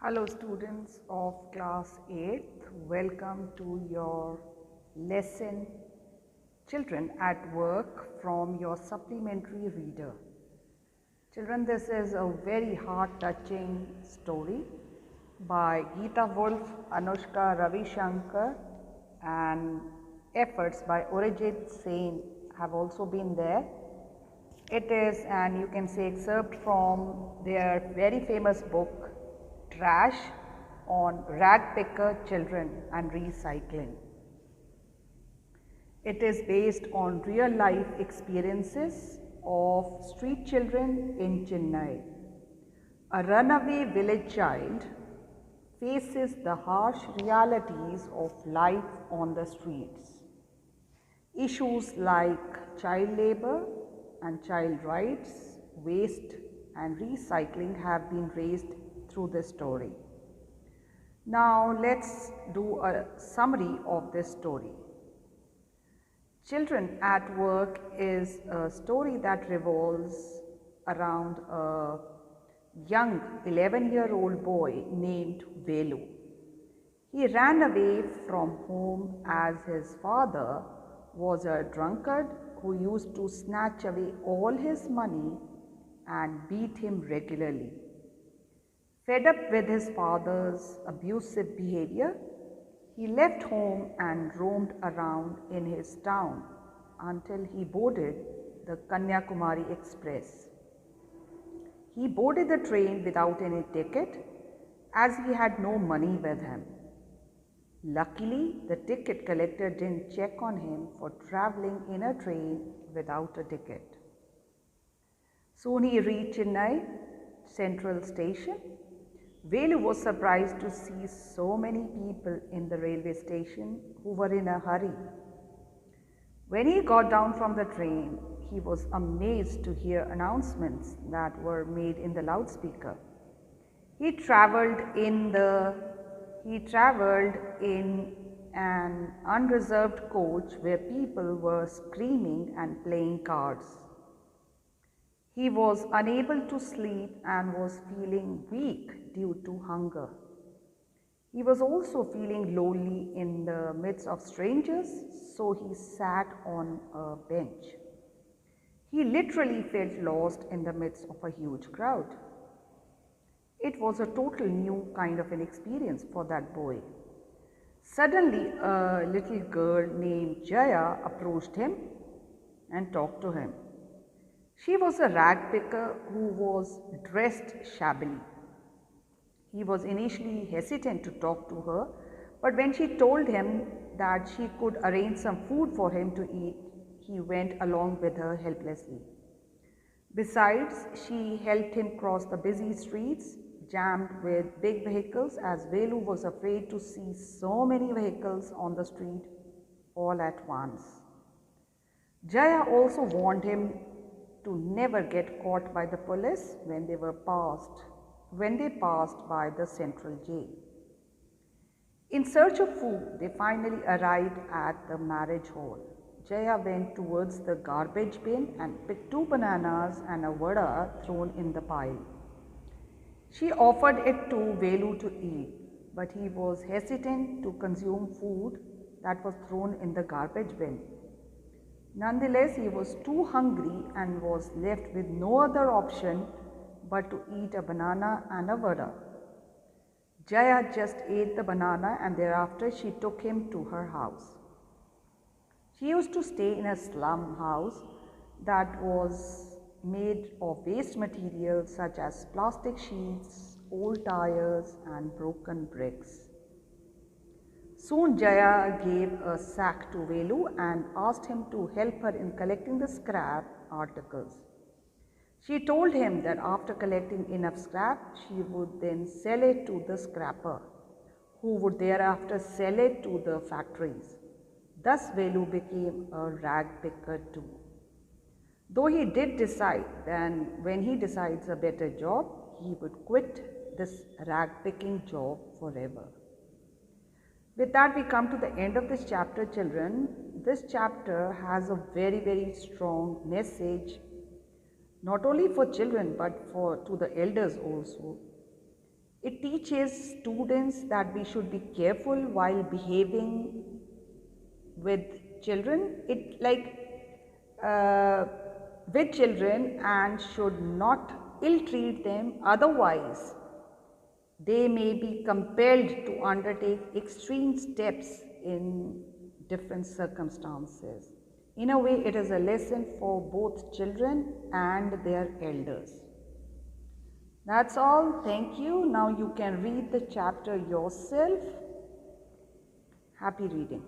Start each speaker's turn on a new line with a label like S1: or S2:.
S1: Hello students of class 8th, welcome to your lesson Children at Work from your supplementary reader. Children, this is a very heart-touching story by Geeta Wolf, Anushka Ravi Shankar, and efforts by Arijit Sen have also been there. It is, and you can say, excerpt from their very famous book Trash on Rag Picker Children and Recycling. It is based on real life experiences of street children in Chennai. A runaway village child faces the harsh realities of life on the streets. Issues like child labor and child rights, waste and recycling have been raised through this story. Now let's do a summary of this story. Children at Work is a story that revolves around a young 11-year-old boy named Velu. He ran away from home as his father was a drunkard who used to snatch away all his money and beat him regularly. Fed up with his father's abusive behavior, he left home and roamed around in his town until he boarded the Kanyakumari Express. He boarded the train without any ticket as he had no money with him. Luckily, the ticket collector didn't check on him for traveling in a train without a ticket. Soon he reached Chennai Central Station. Velu was surprised to see so many people in the railway station who were in a hurry. When he got down from the train, he was amazed to hear announcements that were made in the loudspeaker. He traveled in an unreserved coach where people were screaming and playing cards. He was unable to sleep and was feeling weak due to hunger. He was also feeling lonely in the midst of strangers, so he sat on a bench. He literally felt lost in the midst of a huge crowd. It was a total new kind of an experience for that boy. Suddenly, a little girl named Jaya approached him and talked to him. She was a rag picker who was dressed shabbily. He was initially hesitant to talk to her, but when she told him that she could arrange some food for him to eat, he went along with her helplessly. Besides, she helped him cross the busy streets jammed with big vehicles, as Velu was afraid to see so many vehicles on the street all at once. Jaya also warned him to never get caught by the police when they passed by the central jail. In search of food, they finally arrived at the marriage hall. Jaya went towards the garbage bin and picked 2 bananas and a vada thrown in the pile. She offered it to Velu to eat, but he was hesitant to consume food that was thrown in the garbage bin. Nonetheless, he was too hungry and was left with no other option but to eat a banana and a vada. Jaya just ate the banana and thereafter she took him to her house. She used to stay in a slum house that was made of waste materials such as plastic sheets, old tires and broken bricks. Soon Jaya gave a sack to Velu and asked him to help her in collecting the scrap articles. She told him that after collecting enough scrap, she would then sell it to the scrapper, who would thereafter sell it to the factories. Thus Velu became a rag picker too. Though he did decide that when he decides a better job, he would quit this rag picking job forever. With that, we come to the end of this chapter, children. This chapter has a very, very strong message, not only for children but to the elders also. It teaches students that we should be careful while behaving with children. It with children, and should not ill-treat them, otherwise they may be compelled to undertake extreme steps in different circumstances. In a way, it is a lesson for both children and their elders. That's all. Thank you. Now you can read the chapter yourself. Happy reading.